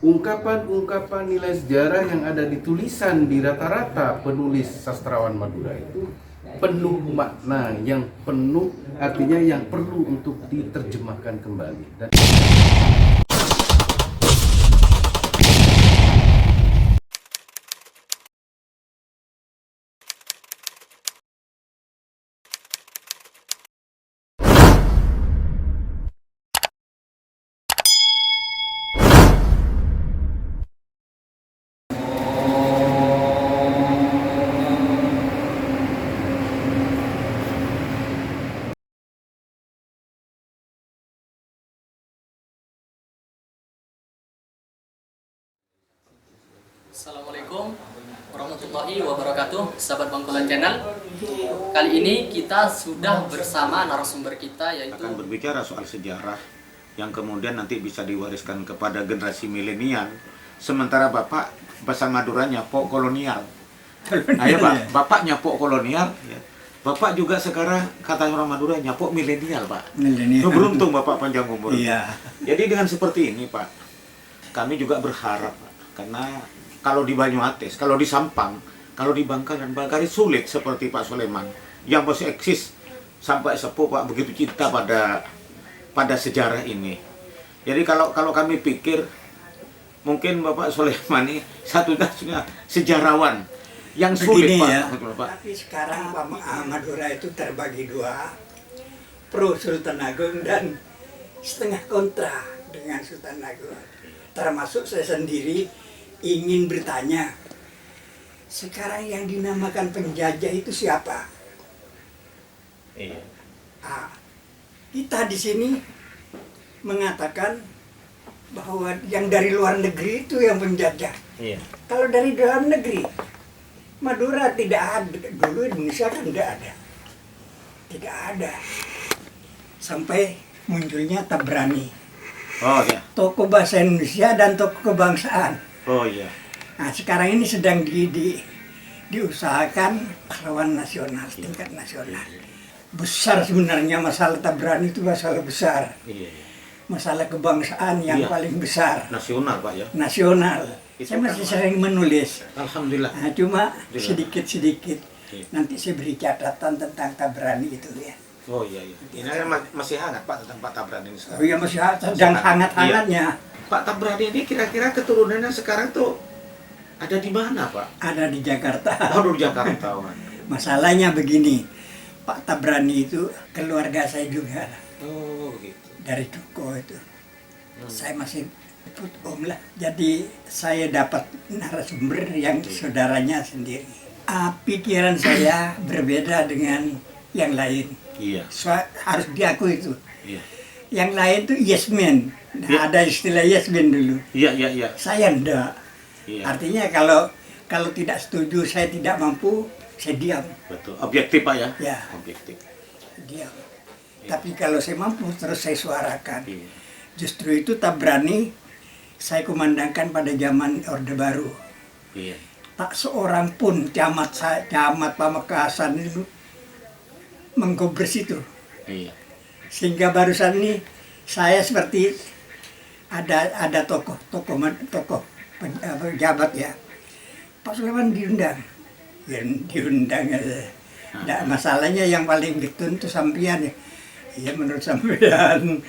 ungkapan-ungkapan nilai sejarah yang ada di tulisan di rata-rata penulis sastrawan Madura itu penuh makna, yang penuh artinya, yang perlu untuk diterjemahkan kembali. Dan Assalamualaikum warahmatullahi wabarakatuh, sahabat Bangkulan Channel. Kali ini kita sudah bersama narasumber kita, yaitu akan berbicara soal sejarah yang kemudian nanti bisa diwariskan kepada generasi milenial. Sementara Bapak bahasa Maduranya pok kolonial. Ayo Pak, Bapak nyapok kolonial, ya. Bapak juga sekarang kata orang Madura nyapok milenial, Pak. Milenial. Beruntung Bapak panjang umur. Iya. Jadi dengan seperti ini, Pak, kami juga berharap, Pak, karena kalau di Banyuates, kalau di Sampang, kalau di Bangkalan, barangkali sulit seperti Pak Soleman yang masih eksis sampai sepuh, Pak, begitu cinta pada sejarah ini. Jadi kalau kami pikir mungkin Bapak Soleman ini satu-satunya sejarawan yang sulit, Begini Pak. ya. Betul, Pak. Tapi sekarang Madura itu terbagi dua, pro Sultan Agung dan setengah kontra dengan Sultan Agung. Termasuk saya sendiri ingin bertanya, sekarang yang dinamakan penjajah itu siapa? Iya. Kita di sini mengatakan bahwa yang dari luar negeri itu yang penjajah. Iya. Kalau dari dalam negeri, Madura tidak ada. Dulu Indonesia kan tidak ada. Tidak ada. Sampai munculnya Tabrani. Oh iya. Tokoh bahasa Indonesia dan tokoh kebangsaan. Oh iya. Nah sekarang ini sedang diusahakan pahlawan nasional, tingkat nasional. Besar sebenarnya masalah Tabrani itu masalah besar. Iya, iya. Masalah kebangsaan yang Iya. paling besar. Nasional, Pak, ya. Nasional. Itu Saya masih kan, sering menulis. Alhamdulillah. Nah, cuma Iya. sedikit-sedikit. Iya. Nanti saya beri catatan tentang Tabrani itu ya. Oh iya, iya. Ini kan masih hangat, Pak, tentang Pak Tabrani ini sekarang. Oh iya masih sedang hangat-hangatnya. Pak Tabrani ini kira-kira keturunannya sekarang tuh ada di mana, Pak? Ada di Jakarta. Waduh, Jakarta. Masalahnya begini, Pak Tabrani itu keluarga saya juga Oh, begitu. dari Duko itu. Saya masih ikut om lah. Jadi saya dapat narasumber yang saudaranya sendiri. Pikiran saya berbeda dengan yang lain. Iya. Harus diakui itu. Iya. Yang lain tuh yes man. Nah, Ya. ada istilah yes man dulu. Iya, iya, iya. Saya enggak. Iya. Artinya kalau tidak setuju, saya tidak mampu, saya diam. Betul. Objektif, Pak, ya? Ya. Objektif. Diam. Tapi kalau saya mampu, terus saya suarakan. Iya. Justru itu Tabrani saya kumandangkan pada zaman Orde Baru. Iya. Tak seorang pun camat Pamekasan itu menggobres itu. Iya. Sehingga barusan ini saya seperti ada tokoh pejabat ya. Pak Soleman diundang. Ya, diundang aja. Nah, masalahnya yang paling getun itu sampean ya. Iya menurut sampean.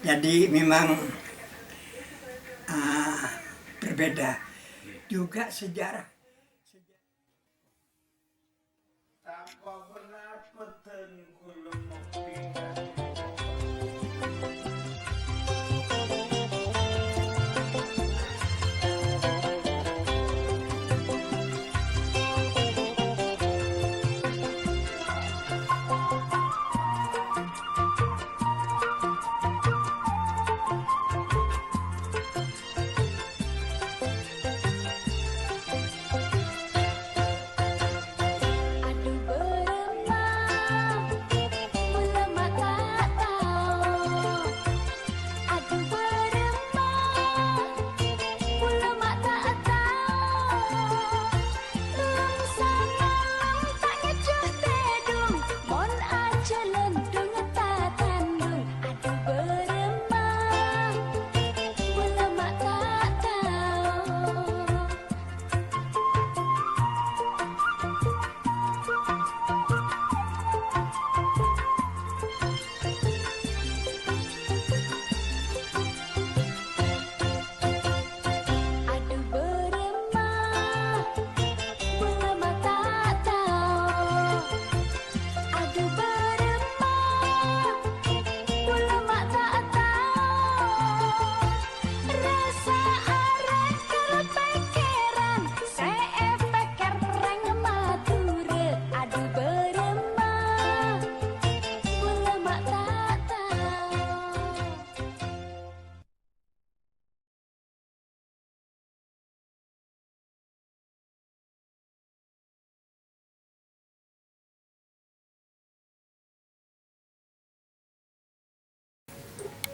Jadi memang berbeda. Juga sejarah. Tanpa benar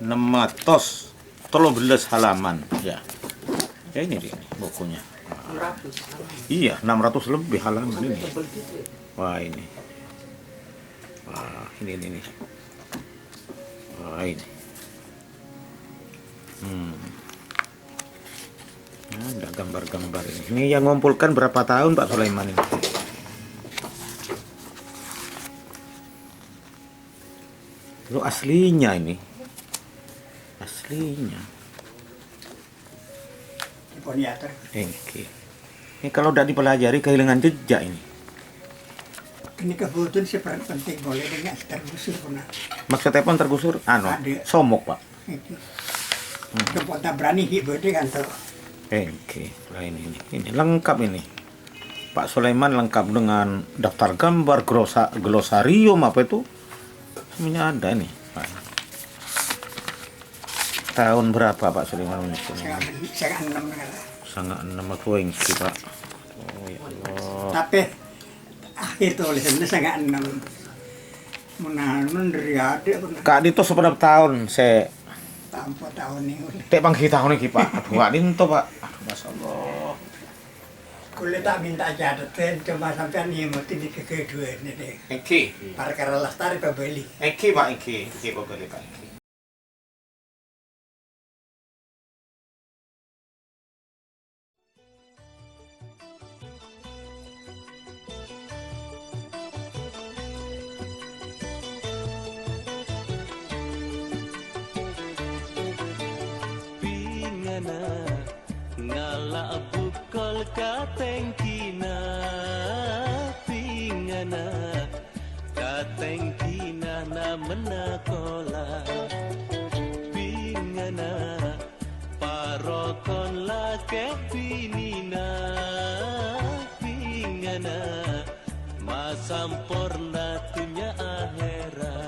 613 halaman ya. Ya ini dia nih, bukunya. Iya, 600 lebih halaman ini. Wah ini. Wah ini. Wah ini. Ada gambar-gambar ini. Ini yang ngumpulkan berapa tahun Pak Sulaiman ini? Lu aslinya ini. Aslinya. Poniater. Ini kalau tidak dipelajari kehilangan jejak ini. Ini kebutuhan sih peran penting, boleh dengan tergusur pernah. Maksudnya pun tergusur? Anu, Ada. somok Pak. Kepot tak berani hidup kan tuh. Nah ini lengkap ini. Pak Sulaiman lengkap dengan daftar gambar, glosarium apa itu? Semuanya ada ini. Nah. Tahun berapa Pak Sulaiman menyusun? Sangat 6 negara. Sangat 6 aku engki Pak. Oh ya Allah. Tapi akhir tulisannya sangat 6. Menanun dari ada pernah. Kak Dito seberapa tahun saya Tanpa tahun ini. tek bangki tahun ini Pak. Aduh Kak Dito Pak. Aduh Masya Allah. Kulit tak minta catatan, cuma sampai nih mesti di kedua ini deh. Iki. Perkara lestari pembeli. Iki Pak iki. Iki kok beli Pak iki. Ngala bukol katengkina pingana katengkina na menakola pingana parokon lake pinina pingana masampurna tunya akhirat.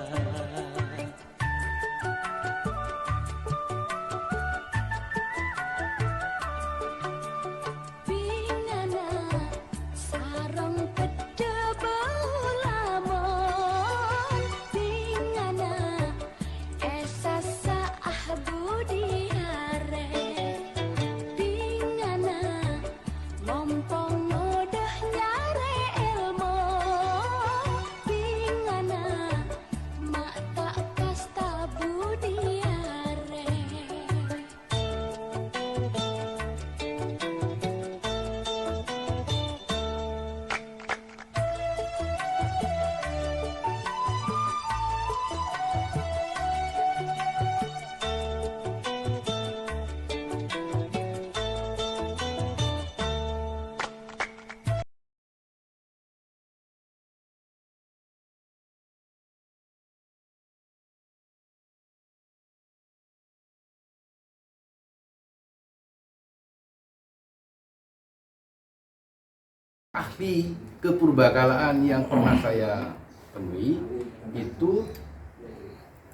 Ahli kepurbakalaan yang pernah saya temui itu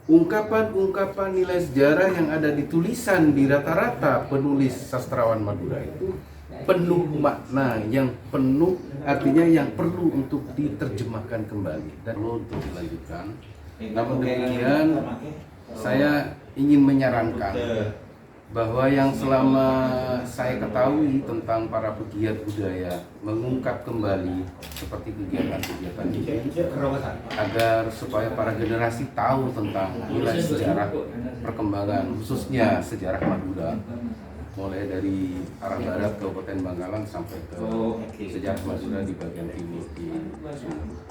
ungkapan-ungkapan nilai sejarah yang ada di tulisan di rata-rata penulis sastrawan Madura itu penuh makna, yang penuh artinya yang perlu untuk diterjemahkan kembali dan untuk dilanjutkan. Namun demikian saya ingin menyarankan bahwa yang selama saya ketahui tentang para pegiat budaya mengungkap kembali seperti kegiatan-kegiatan ini agar supaya para generasi tahu tentang nilai sejarah perkembangan khususnya sejarah Madura mulai dari arah barat Kabupaten Bangkalan sampai ke sejarah Madura di bagian timur di Sumut.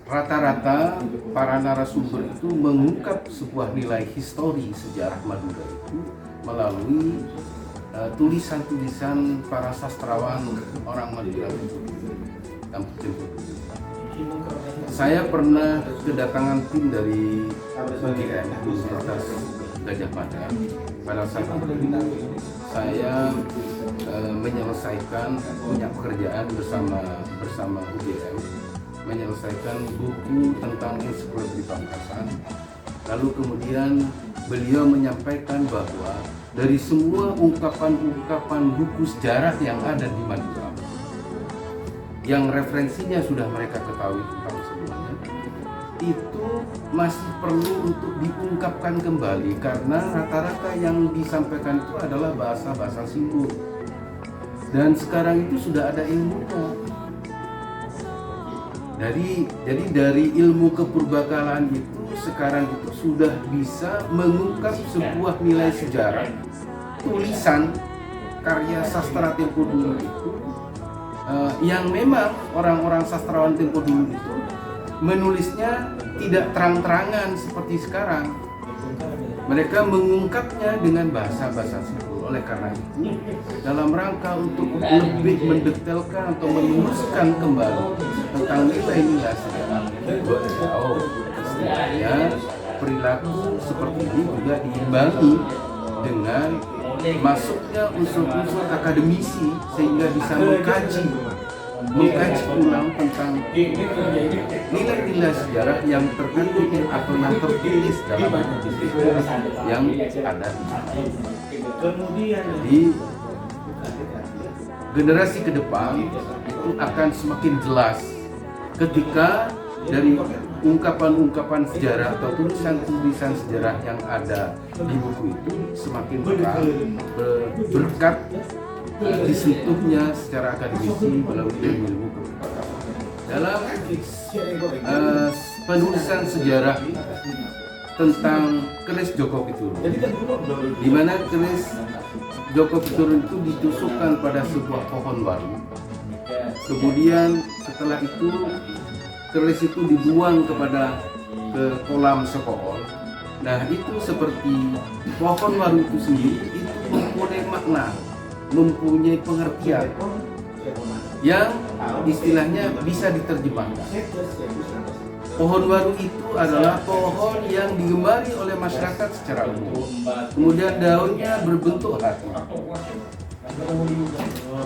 Rata-rata para narasumber itu mengungkap sebuah nilai histori sejarah Madura itu melalui tulisan-tulisan para sastrawan orang Madura dan saya pernah kedatangan tim dari UGM Universitas Gajah Mada. Pada saat itu saya menyelesaikan punya pekerjaan bersama UGM, menyelesaikan buku tentang ensiklopedia Pamekasan. Lalu kemudian beliau menyampaikan bahwa dari semua ungkapan-ungkapan buku sejarah yang ada di Madura, yang referensinya sudah mereka ketahui tentang sebelumnya, itu masih perlu untuk diungkapkan kembali karena rata-rata yang disampaikan itu adalah bahasa-bahasa simbol. Dan sekarang itu sudah ada ilmunya. Jadi dari ilmu kepurbakalaan itu sekarang itu sudah bisa mengungkap sebuah nilai sejarah. Tulisan karya sastra tempo dulu itu yang memang orang-orang sastrawan tempo dulu itu menulisnya tidak terang-terangan seperti sekarang. Mereka mengungkapnya dengan bahasa-bahasa simbol. Oleh karena itu, dalam rangka untuk lebih mendetailkan atau meluruskan kembali tentang nilai-nilai sejarah, istilahnya perilaku seperti ini juga diimbangi dengan masuknya unsur-unsur akademisi sehingga bisa mengkaji ulang tentang nilai-nilai sejarah yang terkandung atau yang tertulis dalam buku yang ada di sana. Jadi generasi ke depan itu akan semakin jelas ketika dari ungkapan-ungkapan sejarah atau tulisan-tulisan sejarah yang ada di buku itu semakin terang berkat disentuhnya secara akademisi melalui ilmu kepurbakalaan. Dalam penulisan sejarah tentang keris Joko Piturun, di mana keris Joko Piturun itu ditusukkan pada sebuah pohon waru. Kemudian setelah itu keris itu dibuang ke kolam Sekool. Nah itu seperti pohon waru itu sendiri itu mempunyai makna, mempunyai pengertian yang istilahnya bisa diterjemahkan. Pohon waru itu adalah pohon yang digemari oleh masyarakat secara umum. Kemudian daunnya berbentuk hati.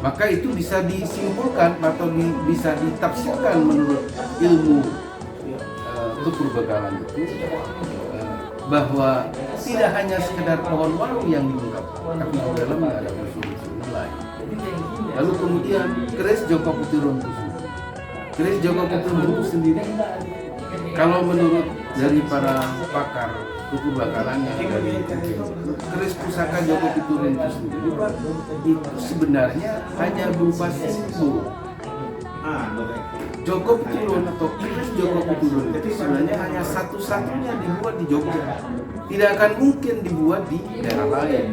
Maka itu bisa disimpulkan atau bisa ditafsirkan menurut ilmu kepurbakalaan itu bahwa tidak hanya sekedar pohon waru yang diungkapkan, tapi di dalamnya ada unsur-unsur lain. Lalu kemudian keris Joko Piturun itu sendiri. Keris Joko Piturun itu sendiri, kalau menurut dari para pakar kepurbakalaan yang ada di keris pusaka Joko Piturun itu sendiri, Pak, itu sebenarnya hanya berupa simbol. Joko Piturun atau keris Joko Piturun itu sebenarnya hanya satu-satunya dibuat di Jogja. Tidak akan mungkin dibuat di daerah lain.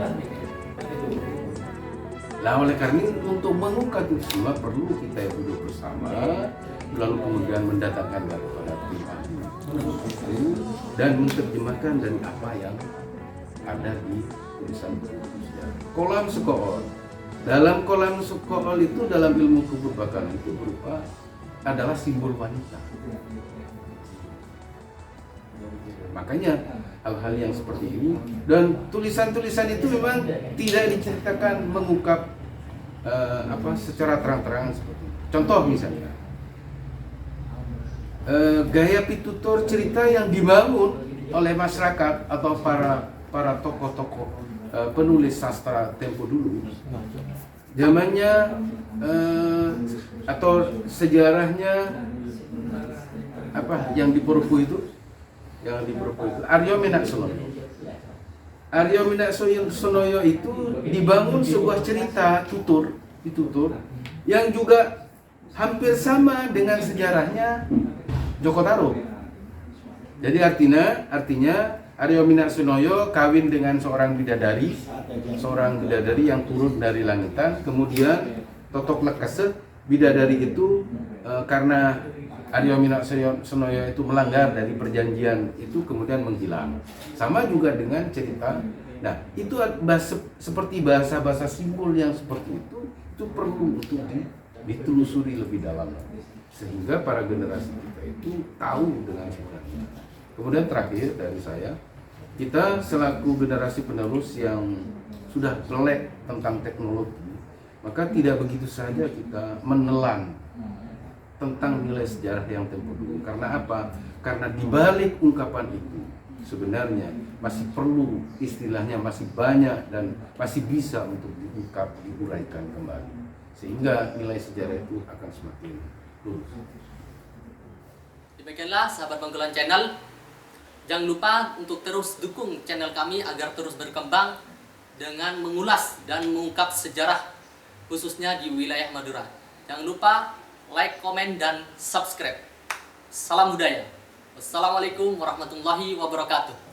Nah, oleh karena itu untuk mengungkap itu semua perlu kita duduk bersama, lalu kemudian mendatangkan kepada pihak dan menerjemahkan dari apa yang ada di tulisan sejarah. Kolam Sekool. Dalam kolam Sekool itu dalam ilmu kepurbakalaan itu berupa adalah simbol wanita. Makanya hal-hal yang seperti ini dan tulisan-tulisan itu memang tidak diceritakan mengungkap secara terang-terangan seperti itu. Contoh misalnya gaya pitutur cerita yang dibangun oleh masyarakat atau para tokoh-tokoh penulis sastra tempo dulu, zamannya atau sejarahnya yang diperpu itu Aryo Minaksonoyo. Aryo Minaksonoyo itu dibangun sebuah cerita ditutur yang juga hampir sama dengan sejarahnya Joko Tarub. Jadi artinya Aryo Minaksonoyo kawin dengan seorang bidadari yang turun dari langitan, kemudian Totok Lekese bidadari itu karena Aryo Minaksonoyo itu melanggar dari perjanjian itu kemudian menghilang. Sama juga dengan cerita. Nah, itu seperti bahasa-bahasa simbol yang seperti itu perlu untuk ditelusuri lebih dalam sehingga para generasi kita itu tahu dengan sebenarnya. Kemudian terakhir dari saya, kita selaku generasi penerus yang sudah melek tentang teknologi, maka tidak begitu saja kita menelan tentang nilai sejarah yang tempo dulu. Karena apa? Karena di balik ungkapan itu sebenarnya masih perlu, istilahnya masih banyak dan masih bisa untuk diungkap, diuraikan kembali sehingga nilai sejarah itu akan semakin lurus. Demikianlah sahabat Bangkulan Channel. Jangan lupa untuk terus dukung channel kami agar terus berkembang dengan mengulas dan mengungkap sejarah khususnya di wilayah Madura. Jangan lupa like, komen, dan subscribe. Salam budaya. Wassalamualaikum warahmatullahi wabarakatuh.